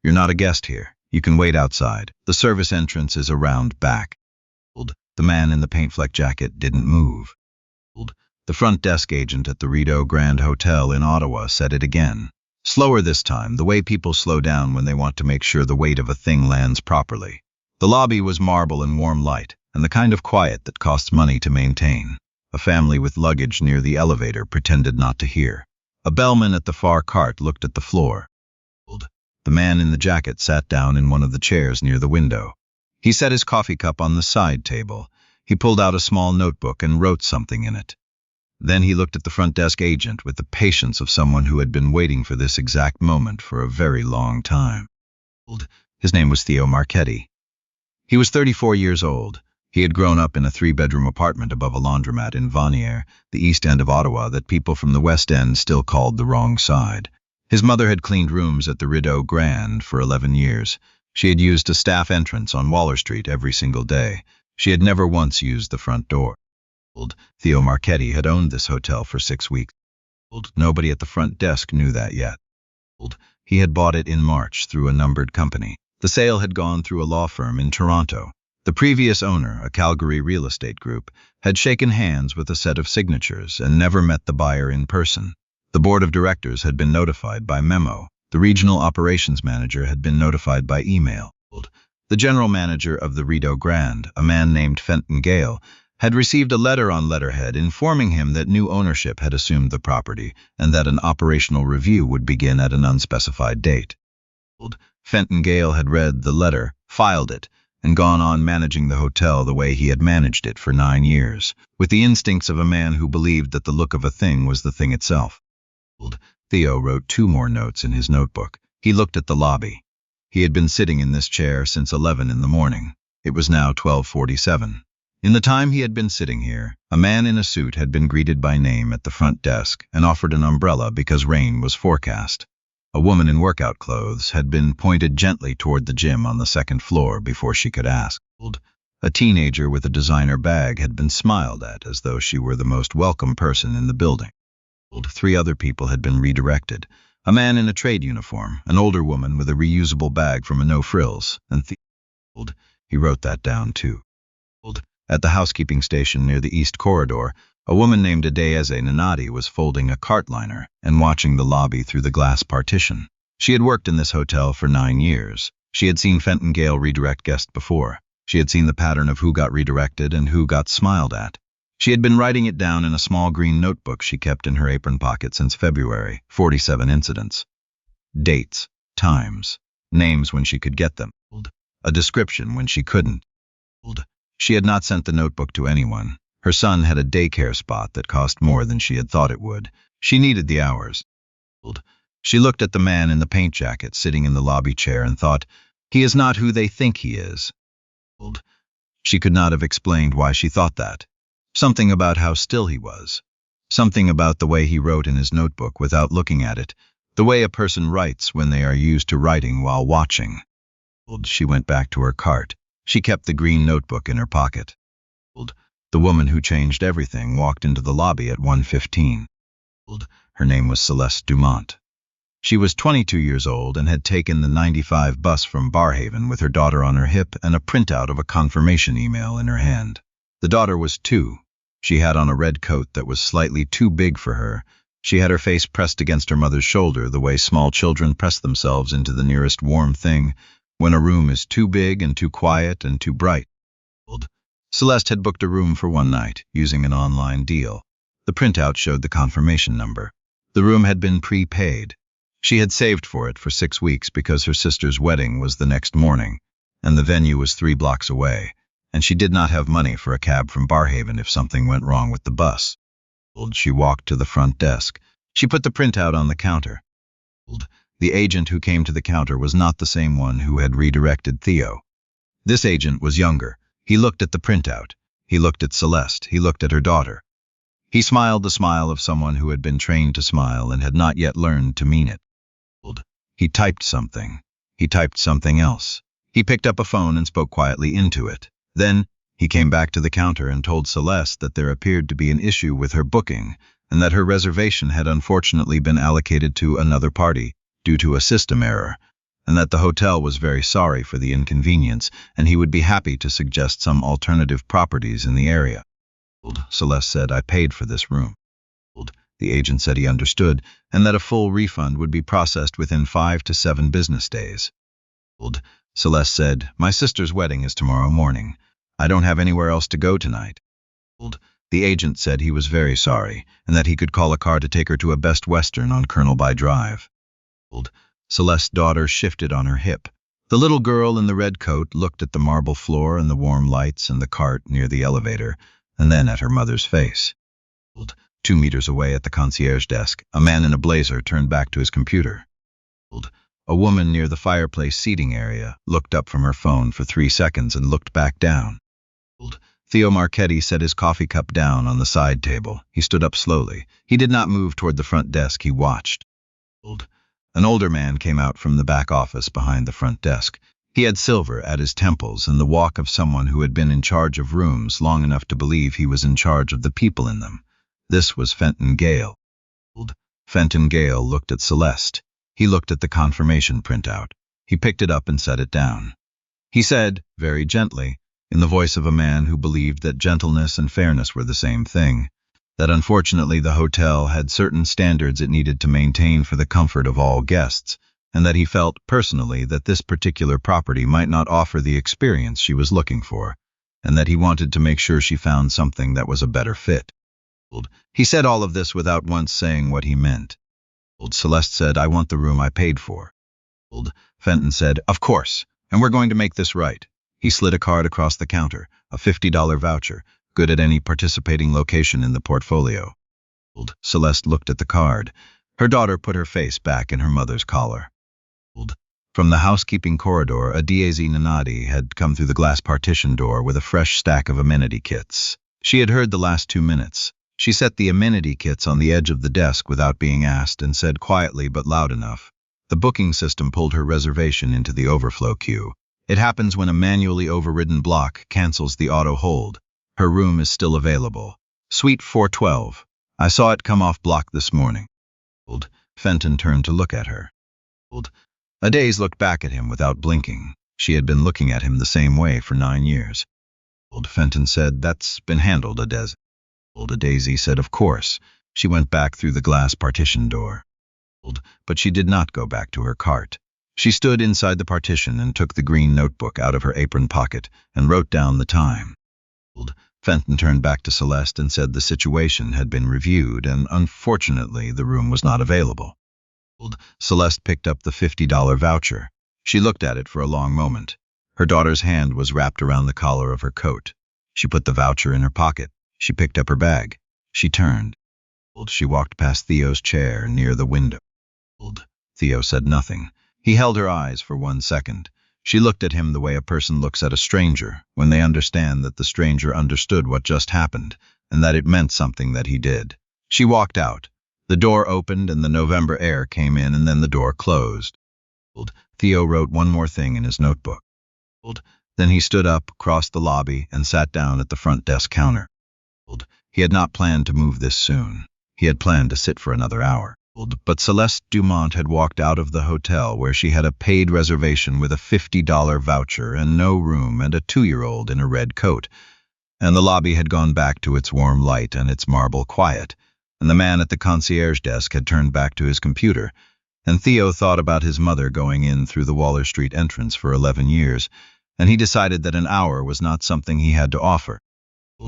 You're not a guest here. You can wait outside. The service entrance is around back. The man in the paint-flecked jacket didn't move. The front desk agent at the Rideau Grand Hotel in Ottawa said it again. Slower this time, the way people slow down when they want to make sure the weight of a thing lands properly. The lobby was marble and warm light, and the kind of quiet that costs money to maintain. A family with luggage near the elevator pretended not to hear. A bellman at the far cart looked at the floor. The man in the jacket sat down in one of the chairs near the window. He set his coffee cup on the side table. He pulled out a small notebook and wrote something in it. Then he looked at the front desk agent with the patience of someone who had been waiting for this exact moment for a very long time. His name was Theo Marchetti. He was 34 years old. He had grown up in a 3-bedroom apartment above a laundromat in Vanier, the east end of Ottawa that people from the west end still called the wrong side. His mother had cleaned rooms at the Rideau Grand for 11 years. She had used a staff entrance on Waller Street every single day. She had never once used the front door. Theo Marchetti had owned this hotel for 6 weeks. Nobody at the front desk knew that yet. He had bought it in March through a numbered company. The sale had gone through a law firm in Toronto. The previous owner, a Calgary real estate group, had shaken hands with a set of signatures and never met the buyer in person. The board of directors had been notified by memo. The regional operations manager had been notified by email. The general manager of the Rideau Grand, a man named Fenton Gale, had received a letter on letterhead informing him that new ownership had assumed the property and that an operational review would begin at an unspecified date. Fenton Gale had read the letter, filed it, and gone on managing the hotel the way he had managed it for 9 years, with the instincts of a man who believed that the look of a thing was the thing itself. Theo wrote 2 more notes in his notebook. He looked at the lobby. He had been sitting in this chair since 11 in the morning. It was now 12:47. In the time he had been sitting here, a man in a suit had been greeted by name at the front desk and offered an umbrella because rain was forecast. A woman in workout clothes had been pointed gently toward the gym on the 2nd floor before she could ask. A teenager with a designer bag had been smiled at as though she were the most welcome person in the building. 3 other people had been redirected. A man in a trade uniform, an older woman with a reusable bag from a No Frills, and he wrote that down too. At the housekeeping station near the East Corridor, a woman named Adeyeze Nanadi was folding a cart liner and watching the lobby through the glass partition. She had worked in this hotel for 9 years. She had seen Fenton Gale redirect guests before. She had seen the pattern of who got redirected and who got smiled at. She had been writing it down in a small green notebook she kept in her apron pocket since February, 47 incidents. Dates, times, names when she could get them, a description when she couldn't. She had not sent the notebook to anyone. Her son had a daycare spot that cost more than she had thought it would. She needed the hours. She looked at the man in the paint jacket sitting in the lobby chair and thought, he is not who they think he is. She could not have explained why she thought that. Something about how still he was. Something about the way he wrote in his notebook without looking at it. The way a person writes when they are used to writing while watching. She went back to her cart. She kept the green notebook in her pocket. The woman who changed everything walked into the lobby at 1:15. Her name was Celeste Dumont. She was 22 years old and had taken the 95 bus from Barhaven with her daughter on her hip and a printout of a confirmation email in her hand. The daughter was 2. She had on a red coat that was slightly too big for her. She had her face pressed against her mother's shoulder the way small children press themselves into the nearest warm thing when a room is too big and too quiet and too bright. Celeste had booked a room for 1 night using an online deal. The printout showed the confirmation number. The room had been prepaid. She had saved for it for 6 weeks because her sister's wedding was the next morning, and the venue was 3 blocks away, and she did not have money for a cab from Barhaven if something went wrong with the bus. She walked to the front desk. She put the printout on the counter. The agent who came to the counter was not the same one who had redirected Theo. This agent was younger. He looked at the printout. He looked at Celeste. He looked at her daughter. He smiled the smile of someone who had been trained to smile and had not yet learned to mean it. He typed something. He typed something else. He picked up a phone and spoke quietly into it. Then, he came back to the counter and told Celeste that there appeared to be an issue with her booking and that her reservation had unfortunately been allocated to another party due to a system error. and that the hotel was very sorry for the inconvenience, and he would be happy to suggest some alternative properties in the area. Celeste said, I paid for this room. The agent said he understood, and that a full refund would be processed within 5 to 7 business days. Celeste said, my sister's wedding is tomorrow morning. I don't have anywhere else to go tonight. The agent said he was very sorry, and that he could call a car to take her to a Best Western on Colonel By Drive. Celeste's daughter shifted on her hip. The little girl in the red coat looked at the marble floor and the warm lights and the cart near the elevator, and then at her mother's face. 2 meters away at the concierge desk, a man in a blazer turned back to his computer. A woman near the fireplace seating area looked up from her phone for 3 seconds and looked back down. Theo Marchetti set his coffee cup down on the side table. He stood up slowly. He did not move toward the front desk. He watched. An older man came out from the back office behind the front desk. He had silver at his temples and the walk of someone who had been in charge of rooms long enough to believe he was in charge of the people in them. This was Fenton Gale. Fenton Gale looked at Celeste. He looked at the confirmation printout. He picked it up and set it down. He said, very gently, in the voice of a man who believed that gentleness and fairness were the same thing, that unfortunately the hotel had certain standards it needed to maintain for the comfort of all guests, and that he felt, personally, that this particular property might not offer the experience she was looking for, and that he wanted to make sure she found something that was a better fit. He said all of this without once saying what he meant. Celeste said, I want the room I paid for. Fenton said, of course, and we're going to make this right. He slid a card across the counter, a $50 voucher, good at any participating location in the portfolio. Celeste looked at the card. Her daughter put her face back in her mother's collar. From the housekeeping corridor, a Daisy Nanadi had come through the glass partition door with a fresh stack of amenity kits. She had heard the last 2 minutes. She set the amenity kits on the edge of the desk without being asked and said quietly but loud enough. The booking system pulled her reservation into the overflow queue. It happens when a manually overridden block cancels the auto hold. Her room is still available. Suite 412. I saw it come off block this morning. Fenton turned to look at her. Adaze looked back at him without blinking. She had been looking at him the same way for 9 years. Fenton said, that's been handled, Adaze. Daisy said, of course. She went back through the glass partition door. But she did not go back to her cart. She stood inside the partition and took the green notebook out of her apron pocket and wrote down the time. Fenton turned back to Celeste and said the situation had been reviewed and unfortunately the room was not available. Celeste picked up the $50 voucher. She looked at it for a long moment. Her daughter's hand was wrapped around the collar of her coat. She put the voucher in her pocket. She picked up her bag. She turned. She walked past Theo's chair near the window. Theo said nothing. He held her eyes for 1 second. She looked at him the way a person looks at a stranger, when they understand that the stranger understood what just happened, and that it meant something that he did. She walked out. The door opened and the November air came in and then the door closed. Theo wrote one more thing in his notebook. Then he stood up, crossed the lobby, and sat down at the front desk counter. He had not planned to move this soon. He had planned to sit for another hour. But Celeste Dumont had walked out of the hotel where she had a paid reservation with a $50 voucher and no room and a 2-year-old in a red coat. And the lobby had gone back to its warm light and its marble quiet. And the man at the concierge desk had turned back to his computer. And Theo thought about his mother going in through the Waller Street entrance for 11 years. And he decided that an hour was not something he had to offer.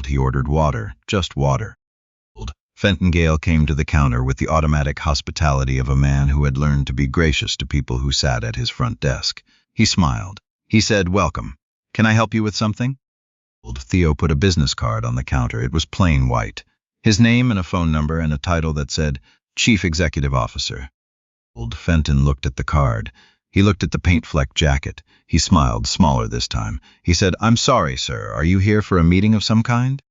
He ordered water, just water. Fenton Gale came to the counter with the automatic hospitality of a man who had learned to be gracious to people who sat at his front desk. He smiled. He said, welcome. Can I help you with something? Theo put a business card on the counter. It was plain white. His name and a phone number and a title that said, Chief Executive Officer. Fenton looked at the card. He looked at the paint-flecked jacket. He smiled, smaller this time. He said, I'm sorry, sir. Are you here for a meeting of some kind?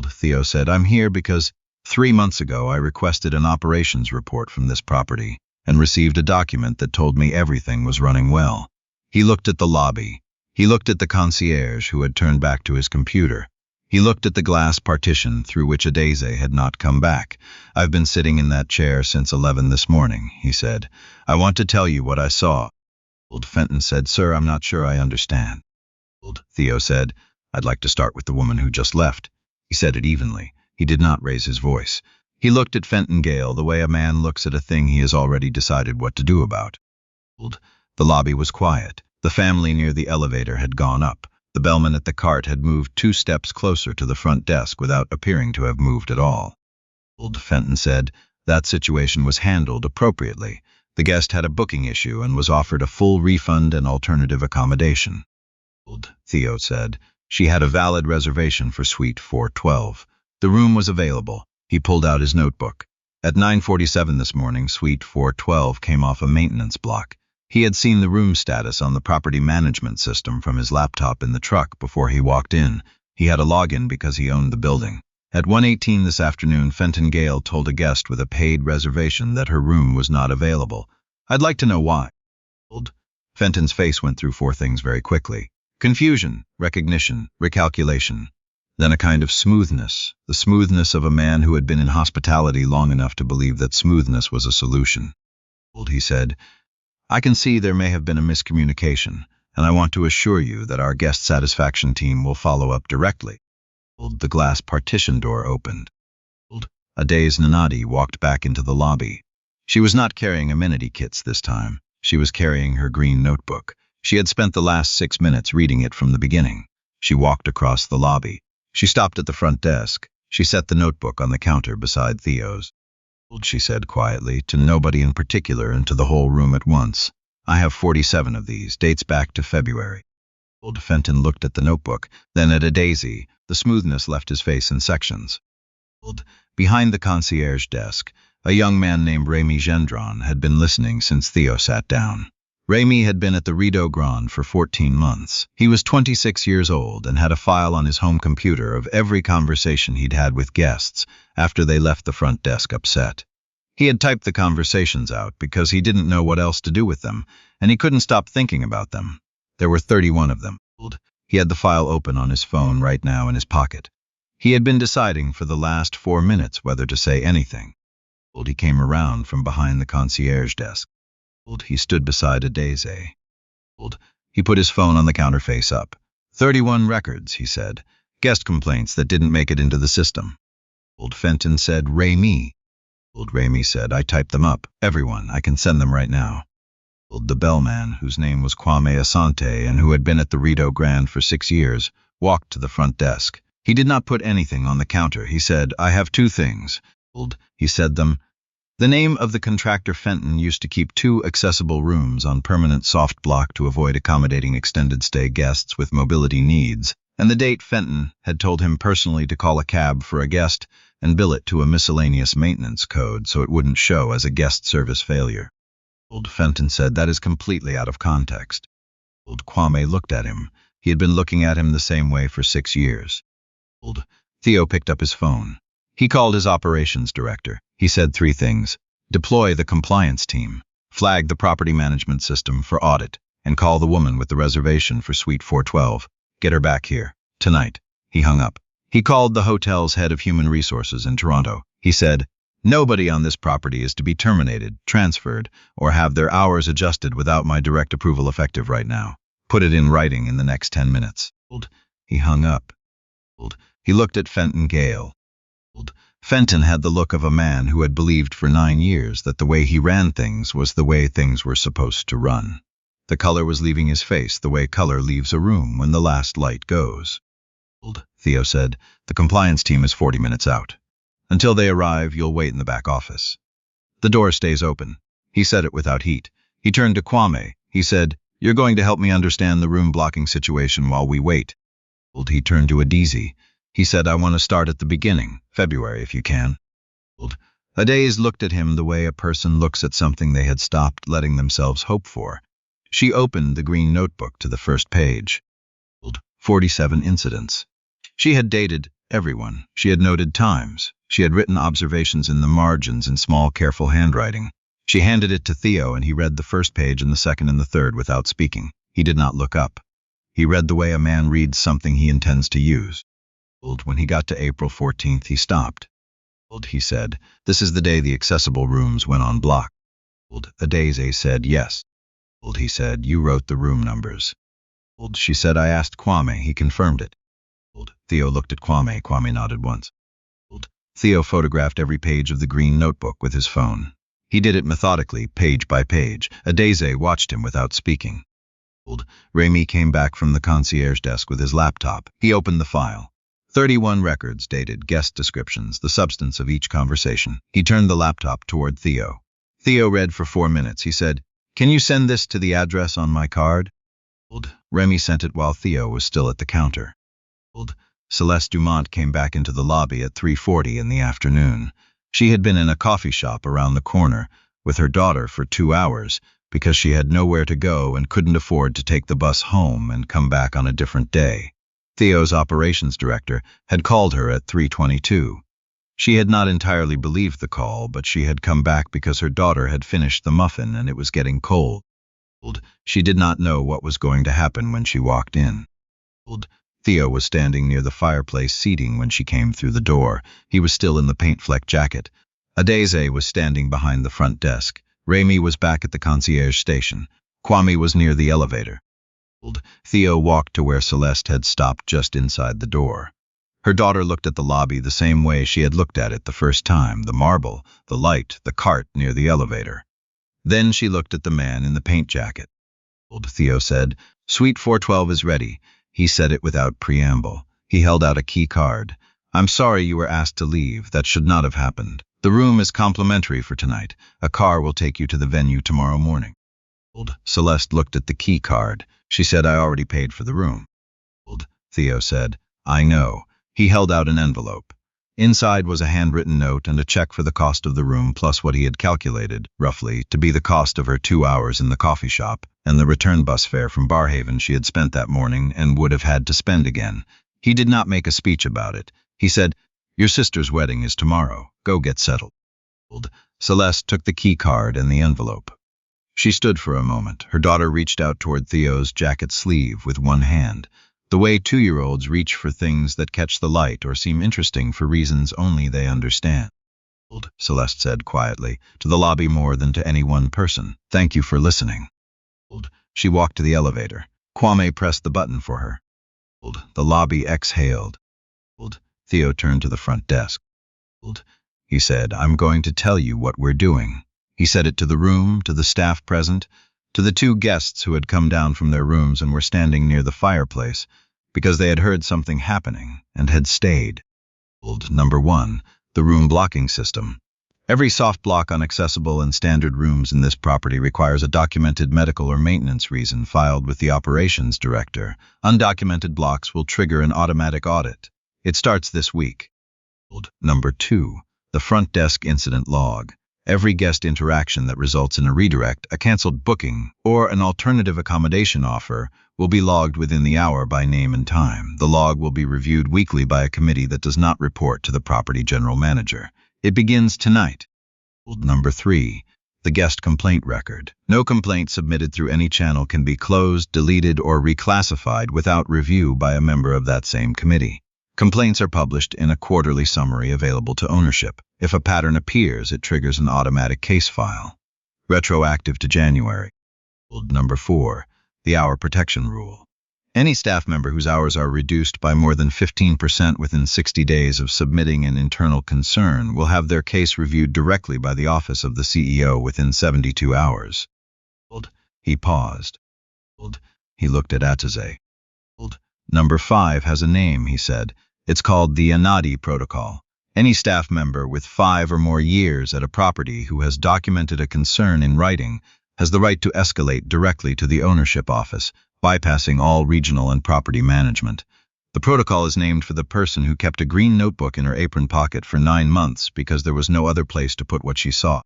Theo said, I'm here because 3 months ago I requested an operations report from this property and received a document that told me everything was running well. He looked at the lobby. He looked at the concierge who had turned back to his computer. He looked at the glass partition through which Adaze had not come back. I've been sitting in that chair since 11 this morning, he said. I want to tell you what I saw. Fenton said, "Sir, I'm not sure I understand." Theo said, "I'd like to start with the woman who just left." He said it evenly. He did not raise his voice. He looked at Fenton Gale the way a man looks at a thing he has already decided what to do about. The lobby was quiet. The family near the elevator had gone up. The bellman at the cart had moved 2 steps closer to the front desk without appearing to have moved at all. Fenton said, "That situation was handled appropriately. The guest had a booking issue and was offered a full refund and alternative accommodation." Theo said, "She had a valid reservation for suite 412. The room was available." He pulled out his notebook. At 9:47 this morning, suite 412 came off a maintenance block. He had seen the room status on the property management system from his laptop in the truck before he walked in. He had a login because he owned the building. At 1:18 this afternoon, Fenton Gale told a guest with a paid reservation that her room was not available. "I'd like to know why." Fenton's face went through 4 things very quickly. Confusion, recognition, recalculation. Then a kind of smoothness, the smoothness of a man who had been in hospitality long enough to believe that smoothness was a solution. He said, "I can see there may have been a miscommunication, and I want to assure you that our guest satisfaction team will follow up directly." The glass partition door opened. A dazed Nanadi walked back into the lobby. She was not carrying amenity kits this time. She was carrying her green notebook. She had spent the last 6 minutes reading it from the beginning. She walked across the lobby. She stopped at the front desk. She set the notebook on the counter beside Theo's. She said quietly, to nobody in particular and to the whole room at once, "I have 47 of these, dates back to February." Fenton looked at the notebook, then at a daisy. The smoothness left his face in sections. Behind the concierge desk, a young man named Rémi Gendron had been listening since Theo sat down. Rémi had been at the Rideau Grand for 14 months. He was 26 years old and had a file on his home computer of every conversation he'd had with guests after they left the front desk upset. He had typed the conversations out because he didn't know what else to do with them, and he couldn't stop thinking about them. There were 31 of them. He had the file open on his phone right now in his pocket. He had been deciding for the last 4 minutes whether to say anything. He came around from behind the concierge desk. He stood beside a daisy. He put his phone on the counter face up. 31 records, he said. Guest complaints that didn't make it into the system. Fenton said, "Rémi." Rémi said, "I typed them up. Everyone. I can send them right now." The bellman, whose name was Kwame Asante and who had been at the Rideau Grand for 6 years, walked to the front desk. He did not put anything on the counter. He said, "I have 2 things." He said them. The name of the contractor Fenton used to keep 2 accessible rooms on permanent soft block to avoid accommodating extended stay guests with mobility needs, and the date Fenton had told him personally to call a cab for a guest and bill it to a miscellaneous maintenance code so it wouldn't show as a guest service failure. Fenton said, "That is completely out of context." Kwame looked at him. He had been looking at him the same way for 6 years. Theo picked up his phone. He called his operations director. He said 3 things. Deploy the compliance team, flag the property management system for audit, and call the woman with the reservation for suite 412. Get her back here, tonight. He hung up. He called the hotel's head of human resources in Toronto. He said, "Nobody on this property is to be terminated, transferred, or have their hours adjusted without my direct approval effective right now. Put it in writing in the next 10 minutes. He hung up. He looked at Fenton Gale. Fenton had the look of a man who had believed for 9 years that the way he ran things was the way things were supposed to run. The color was leaving his face the way color leaves a room when the last light goes. Theo said, "The compliance team is 40 minutes out. Until they arrive, you'll wait in the back office. The door stays open." He said it without heat. He turned to Kwame. He said, "You're going to help me understand the room blocking situation while we wait." He turned to Adizi. He said, "I want to start at the beginning, February if you can." Adizi looked at him the way a person looks at something they had stopped letting themselves hope for. She opened the green notebook to the first page. 47 incidents. She had dated everyone. She had noted times. She had written observations in the margins in small, careful handwriting. She handed it to Theo, and he read the first page and the second and the third without speaking. He did not look up. He read the way a man reads something he intends to use. When he got to April 14th, he stopped. He said, "This is the day the accessible rooms went on block." Adizi said, "Yes." He said, you wrote the room numbers. She said, I asked Kwame. He confirmed it. Theo looked at Kwame. Kwame nodded once. Theo photographed every page of the green notebook with his phone. He did it methodically, page by page. Adeze watched him without speaking. Remy came back from the concierge desk with his laptop. He opened the file. 31 records dated, guest descriptions, the substance of each conversation. He turned the laptop toward Theo. Theo read for 4 minutes. He said, can you send this to the address on my card? Remy sent it while Theo was still at the counter. Celeste Dumont came back into the lobby at 3:40 in the afternoon. She had been in a coffee shop around the corner with her daughter for 2 hours because she had nowhere to go and couldn't afford to take the bus home and come back on a different day. Theo's operations director had called her at 3:22. She had not entirely believed the call, but she had come back because her daughter had finished the muffin and it was getting cold. She did not know what was going to happen when she walked in. Theo was standing near the fireplace seating when she came through the door. He was still in the paint-flecked jacket. Adeze was standing behind the front desk. Remy was back at the concierge station. Kwame was near the elevator. Theo walked to where Celeste had stopped just inside the door. Her daughter looked at the lobby the same way she had looked at it the first time, the marble, the light, the cart near the elevator. Then she looked at the man in the paint jacket. Theo said, Suite 412 is ready. He said it without preamble. He held out a key card. I'm sorry you were asked to leave. That should not have happened. The room is complimentary for tonight. A car will take you to the venue tomorrow morning. Celeste looked at the key card. She said, I already paid for the room. Theo said, I know. He held out an envelope. Inside was a handwritten note and a check for the cost of the room plus what he had calculated, roughly, to be the cost of her 2 hours in the coffee shop and the return bus fare from Barhaven she had spent that morning and would have had to spend again. He did not make a speech about it. He said, your sister's wedding is tomorrow. Go get settled. Celeste took the key card and the envelope. She stood for a moment. Her daughter reached out toward Theo's jacket sleeve with one hand, the way 2-year-olds reach for things that catch the light or seem interesting for reasons only they understand. Celeste said quietly, to the lobby more than to any one person, thank you for listening. She walked to the elevator. Kwame pressed the button for her. The lobby exhaled. Theo turned to the front desk. He said, I'm going to tell you what we're doing. He said it to the room, to the staff present, to the 2 guests who had come down from their rooms and were standing near the fireplace because they had heard something happening and had stayed. Number 1, the room blocking system. Every soft block on accessible and standard rooms in this property requires a documented medical or maintenance reason filed with the operations director. Undocumented blocks will trigger an automatic audit. It starts this week. Number 2, the front desk incident log. Every guest interaction that results in a redirect, a canceled booking, or an alternative accommodation offer will be logged within the hour by name and time. The log will be reviewed weekly by a committee that does not report to the property general manager. It begins tonight. Number 3, the guest complaint record. No complaint submitted through any channel can be closed, deleted, or reclassified without review by a member of that same committee. Complaints are published in a quarterly summary available to ownership. If a pattern appears, it triggers an automatic case file. Retroactive to January. Number 4, the hour protection rule. Any staff member whose hours are reduced by more than 15% within 60 days of submitting an internal concern will have their case reviewed directly by the office of the CEO within 72 hours. He paused. He looked at Ateze. Number 5 has a name, he said. It's called the Anadi Protocol. Any staff member with 5 or more years at a property who has documented a concern in writing has the right to escalate directly to the ownership office, bypassing all regional and property management. The protocol is named for the person who kept a green notebook in her apron pocket for 9 months because there was no other place to put what she saw.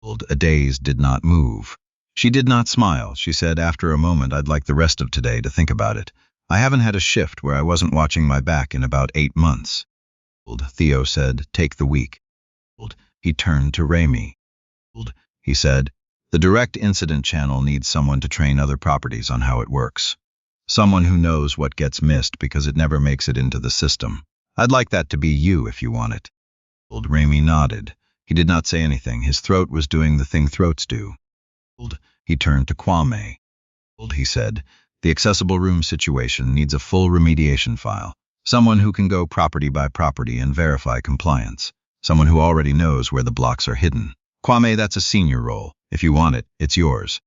Adeze did not move. She did not smile. She said, after a moment, I'd like the rest of today to think about it. I haven't had a shift where I wasn't watching my back in about 8 months. Theo said, take the week. He turned to Remy. He said, the direct incident channel needs someone to train other properties on how it works. Someone who knows what gets missed because it never makes it into the system. I'd like that to be you if you want it. Remy nodded. He did not say anything. His throat was doing the thing throats do. He turned to Kwame. He said, the accessible room situation needs a full remediation file. Someone who can go property by property and verify compliance. Someone who already knows where the blocks are hidden. Kwame, that's a senior role. If you want it, it's yours.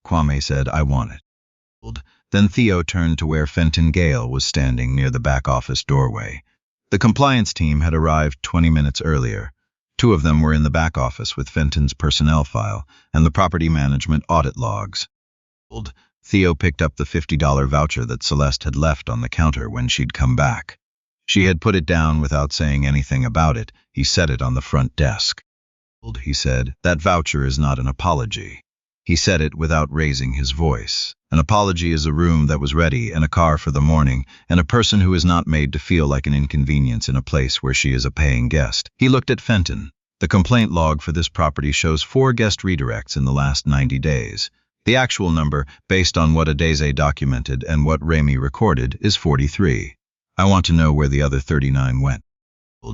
Kwame said, I want it. Then Theo turned to where Fenton Gale was standing near the back office doorway. The compliance team had arrived 20 minutes earlier. 2 of them were in the back office with Fenton's personnel file and the property management audit logs. Theo picked up the $50 voucher that Celeste had left on the counter when she'd come back. She had put it down without saying anything about it. He set it on the front desk. He said, that voucher is not an apology. He said it without raising his voice. An apology is a room that was ready and a car for the morning and a person who is not made to feel like an inconvenience in a place where she is a paying guest. He looked at Fenton. The complaint log for this property shows 4 guest redirects in the last 90 days. The actual number, based on what Adeze documented and what Remy recorded, is 43. I want to know where the other 39 went.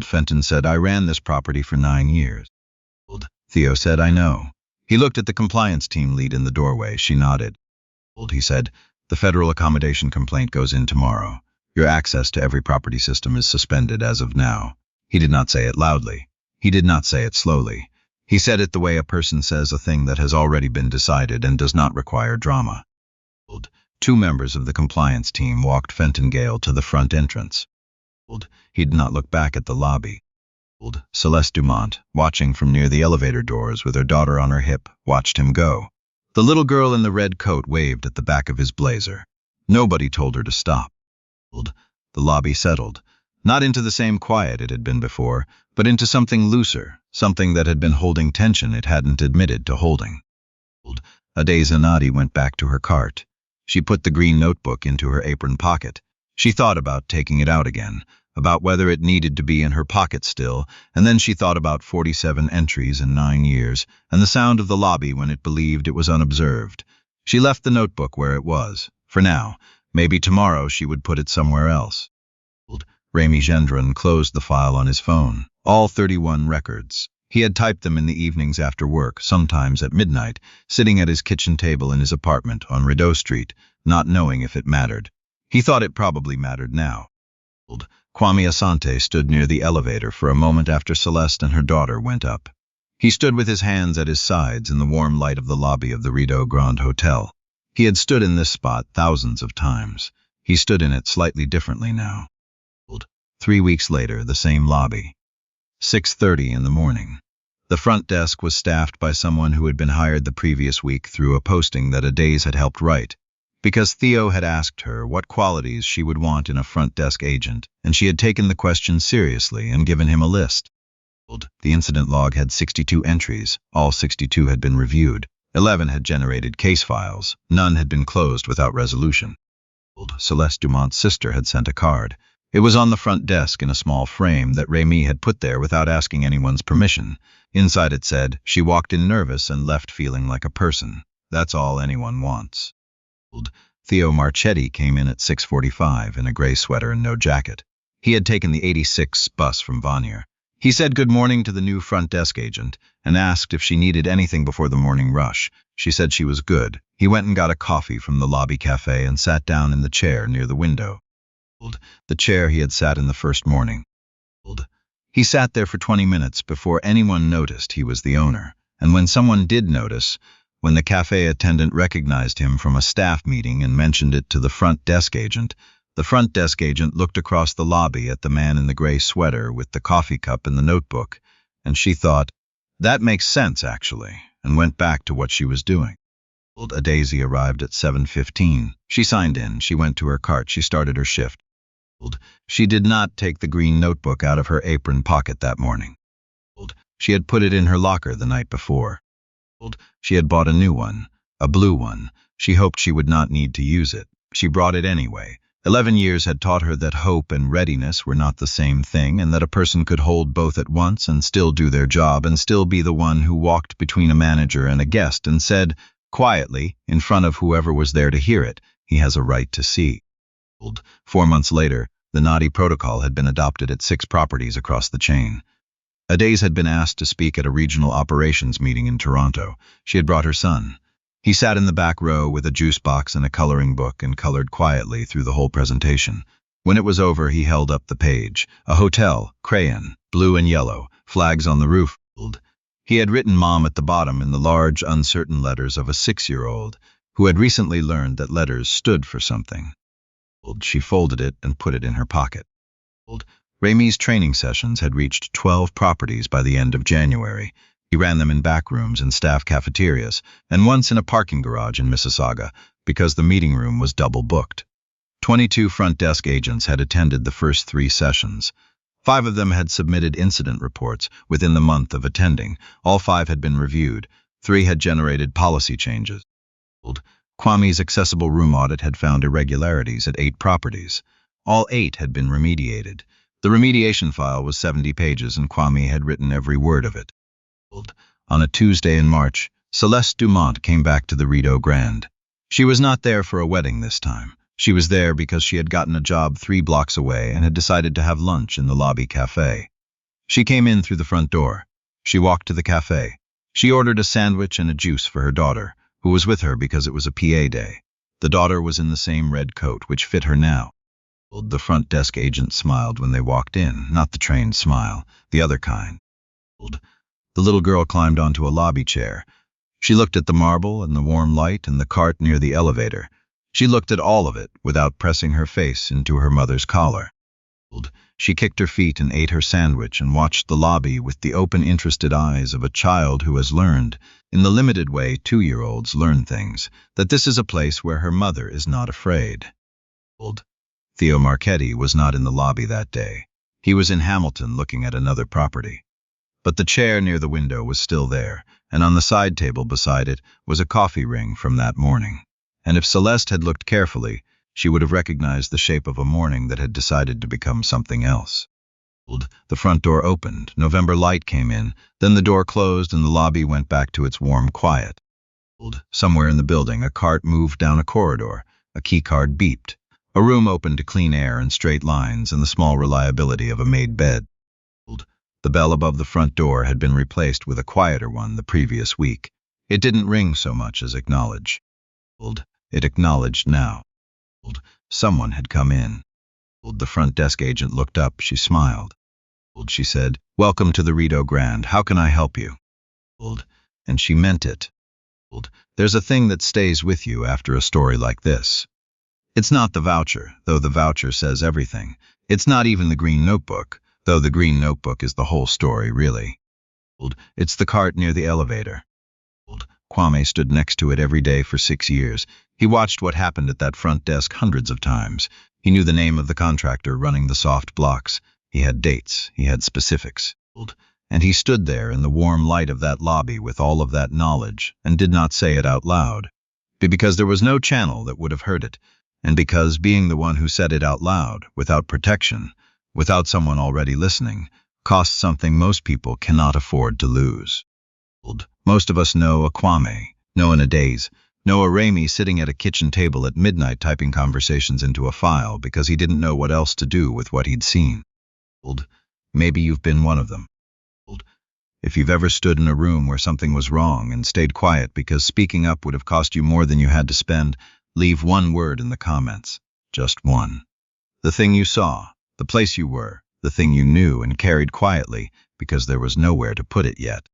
Fenton said, I ran this property for 9 years. Theo said, I know. He looked at the compliance team lead in the doorway. She nodded. He said, the federal accommodation complaint goes in tomorrow. Your access to every property system is suspended as of now. He did not say it loudly. He did not say it slowly. He said it the way a person says a thing that has already been decided and does not require drama. 2 members of the compliance team walked Fenton Gale to the front entrance. He did not look back at the lobby. Celeste Dumont, watching from near the elevator doors with her daughter on her hip, watched him go. The little girl in the red coat waved at the back of his blazer. Nobody told her to stop. The lobby settled, not into the same quiet it had been before, but into something looser, something that had been holding tension it hadn't admitted to holding. Adeze Nadi went back to her cart. She put the green notebook into her apron pocket. She thought about taking it out again, about whether it needed to be in her pocket still, and then she thought about 47 entries in 9 years, and the sound of the lobby when it believed it was unobserved. She left the notebook where it was, for now. Maybe tomorrow she would put it somewhere else. Remy Gendron closed the file on his phone, all 31 records. He had typed them in the evenings after work, sometimes at midnight, sitting at his kitchen table in his apartment on Rideau Street, not knowing if it mattered. He thought it probably mattered now. Kwame Asante stood near the elevator for a moment after Celeste and her daughter went up. He stood with his hands at his sides in the warm light of the lobby of the Rideau Grand Hotel. He had stood in this spot thousands of times. He stood in it slightly differently now. 3 weeks later, the same lobby. 6:30 in the morning. The front desk was staffed by someone who had been hired the previous week through a posting that Adeze had helped write, because Theo had asked her what qualities she would want in a front desk agent, and she had taken the question seriously and given him a list. The incident log had 62 entries. All 62 had been reviewed. 11 had generated case files. None had been closed without resolution. Celeste Dumont's sister had sent a card. It was on the front desk in a small frame that Remy had put there without asking anyone's permission. Inside it said, she walked in nervous and left feeling like a person. That's all anyone wants. Theo Marchetti came in at 6:45 in a gray sweater and no jacket. He had taken the 86 bus from Vanier. He said good morning to the new front desk agent and asked if she needed anything before the morning rush. She said she was good. He went and got a coffee from the lobby cafe and sat down in the chair near the window. The chair he had sat in the first morning. He sat there for 20 minutes before anyone noticed he was the owner, and when someone did notice, when the cafe attendant recognized him from a staff meeting and mentioned it to the front desk agent looked across the lobby at the man in the gray sweater with the coffee cup and the notebook, and she thought, that makes sense actually, and went back to what she was doing. Adeze arrived at 7:15. She signed in, she went to her cart, she started her shift. She did not take the green notebook out of her apron pocket that morning. She had put it in her locker the night before. She had bought a new one, a blue one. She hoped she would not need to use it. She brought it anyway. 11 years had taught her that hope and readiness were not the same thing, and that a person could hold both at once and still do their job and still be the one who walked between a manager and a guest and said, quietly, in front of whoever was there to hear it, he has a right to see. 4 months later, the naughty protocol had been adopted at 6 properties across the chain. Adeze had been asked to speak at a regional operations meeting in Toronto. She had brought her son. He sat in the back row with a juice box and a coloring book and colored quietly through the whole presentation. When it was over, he held up the page. A hotel, crayon, blue and yellow, flags on the roof. He had written Mom at the bottom in the large, uncertain letters of a 6-year-old who had recently learned that letters stood for something. She folded it and put it in her pocket. Ramey's training sessions had reached 12 properties by the end of January. He ran them in back rooms and staff cafeterias, and once in a parking garage in Mississauga, because the meeting room was double booked. 22 front desk agents had attended the first 3 sessions. 5 of them had submitted incident reports within the month of attending. All 5 had been reviewed. 3 had generated policy changes. Kwame's accessible room audit had found irregularities at 8 properties. All 8 had been remediated. The remediation file was 70 pages, and Kwame had written every word of it. On a Tuesday in March, Celeste Dumont came back to the Rideau Grand. She was not there for a wedding this time. She was there because she had gotten a job 3 blocks away and had decided to have lunch in the lobby cafe. She came in through the front door. She walked to the cafe. She ordered a sandwich and a juice for her daughter, who was with her because it was a PA day. The daughter was in the same red coat, which fit her now. The front desk agent smiled when they walked in, not the trained smile, the other kind. The little girl climbed onto a lobby chair. She looked at the marble and the warm light and the cart near the elevator. She looked at all of it without pressing her face into her mother's collar. She kicked her feet and ate her sandwich and watched the lobby with the open, interested eyes of a child who has learned, in the limited way 2-year-olds learn things, that this is a place where her mother is not afraid. Theo Marchetti was not in the lobby that day. He was in Hamilton looking at another property. But the chair near the window was still there, and on the side table beside it was a coffee ring from that morning. And if Celeste had looked carefully, she would have recognized the shape of a morning that had decided to become something else. The front door opened, November light came in, then the door closed and the lobby went back to its warm quiet. Somewhere in the building, a cart moved down a corridor, a key card beeped. A room opened to clean air and straight lines and the small reliability of a made bed. The bell above the front door had been replaced with a quieter one the previous week. It didn't ring so much as acknowledge. It acknowledged now. Someone had come in. The front desk agent looked up. She smiled. She said, "Welcome to the Rideau Grand. How can I help you?" And she meant it. There's a thing that stays with you after a story like this. It's not the voucher, though the voucher says everything. It's not even the green notebook, though the green notebook is the whole story, really. It's the cart near the elevator. Kwame stood next to it every day for 6 years. He watched what happened at that front desk hundreds of times. He knew the name of the contractor running the soft blocks. He had dates. He had specifics. And he stood there in the warm light of that lobby with all of that knowledge and did not say it out loud. Because there was no channel that would have heard it, and because being the one who said it out loud, without protection, without someone already listening, costs something most people cannot afford to lose. Most of us know a Kwame, know an Adaze, know a Ramey sitting at a kitchen table at midnight typing conversations into a file because he didn't know what else to do with what he'd seen. Maybe you've been one of them. If you've ever stood in a room where something was wrong and stayed quiet because speaking up would have cost you more than you had to spend, leave one word in the comments. Just one. The thing you saw, the place you were, the thing you knew and carried quietly because there was nowhere to put it yet.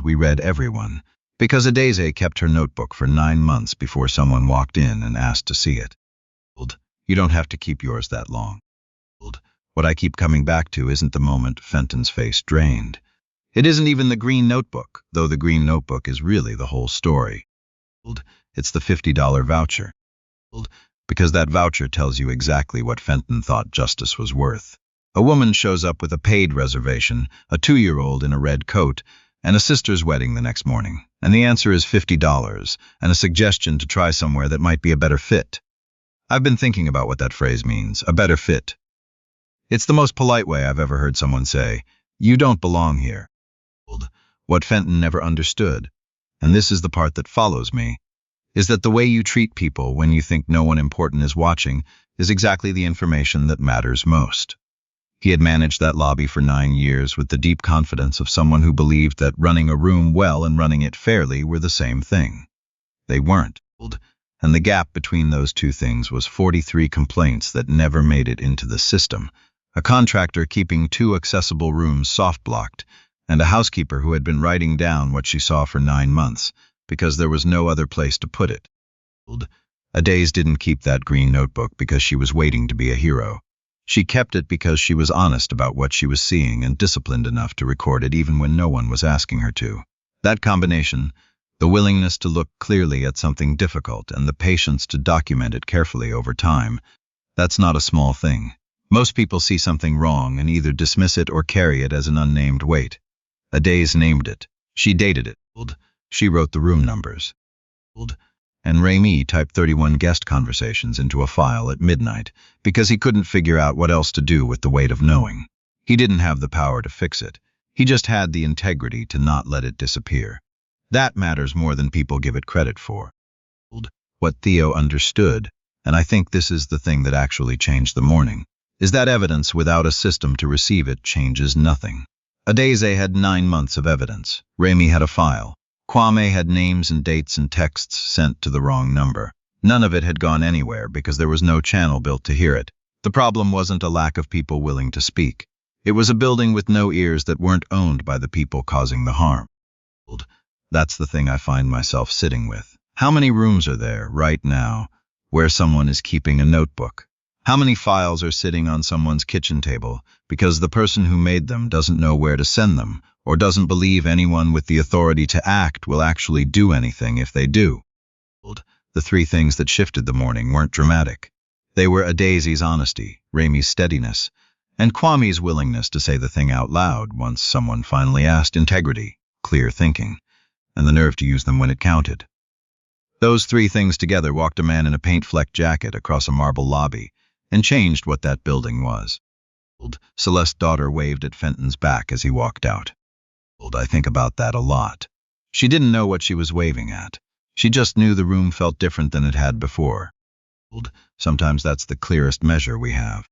We read everyone, because Adaze kept her notebook for 9 months before someone walked in and asked to see it. You don't have to keep yours that long. What I keep coming back to isn't the moment Fenton's face drained. It isn't even the green notebook, though the green notebook is really the whole story. It's the $50 voucher. Because that voucher tells you exactly what Fenton thought justice was worth. A woman shows up with a paid reservation, a 2-year-old in a red coat, and a sister's wedding the next morning. And the answer is $50, and a suggestion to try somewhere that might be a better fit. I've been thinking about what that phrase means, a better fit. It's the most polite way I've ever heard someone say, "You don't belong here." What Fenton never understood, and this is the part that follows me, is that the way you treat people when you think no one important is watching is exactly the information that matters most. He had managed that lobby for 9 years with the deep confidence of someone who believed that running a room well and running it fairly were the same thing. They weren't. And the gap between those two things was 43 complaints that never made it into the system, a contractor keeping 2 accessible rooms soft-blocked, and a housekeeper who had been writing down what she saw for 9 months, because there was no other place to put it. Adaze didn't keep that green notebook because she was waiting to be a hero. She kept it because she was honest about what she was seeing and disciplined enough to record it even when no one was asking her to. That combination, the willingness to look clearly at something difficult and the patience to document it carefully over time, that's not a small thing. Most people see something wrong and either dismiss it or carry it as an unnamed weight. Adaze named it. She dated it. She wrote the room numbers. And Remy typed 31 guest conversations into a file at midnight because he couldn't figure out what else to do with the weight of knowing. He didn't have the power to fix it. He just had the integrity to not let it disappear. That matters more than people give it credit for. What Theo understood, and I think this is the thing that actually changed the morning, is that evidence without a system to receive it changes nothing. Adaze had 9 months of evidence. Remy had a file. Kwame had names and dates and texts sent to the wrong number. None of it had gone anywhere because there was no channel built to hear it. The problem wasn't a lack of people willing to speak. It was a building with no ears that weren't owned by the people causing the harm. That's the thing I find myself sitting with. How many rooms are there, right now, where someone is keeping a notebook? How many files are sitting on someone's kitchen table because the person who made them doesn't know where to send them, or doesn't believe anyone with the authority to act will actually do anything if they do? The 3 things that shifted the morning weren't dramatic. They were Adaze's honesty, Remy's steadiness, and Kwame's willingness to say the thing out loud once someone finally asked. Integrity, clear thinking, and the nerve to use them when it counted. Those 3 things together walked a man in a paint-flecked jacket across a marble lobby and changed what that building was. Celeste's daughter waved at Fenton's back as he walked out. I think about that a lot. She didn't know what she was waving at. She just knew the room felt different than it had before. Sometimes that's the clearest measure we have.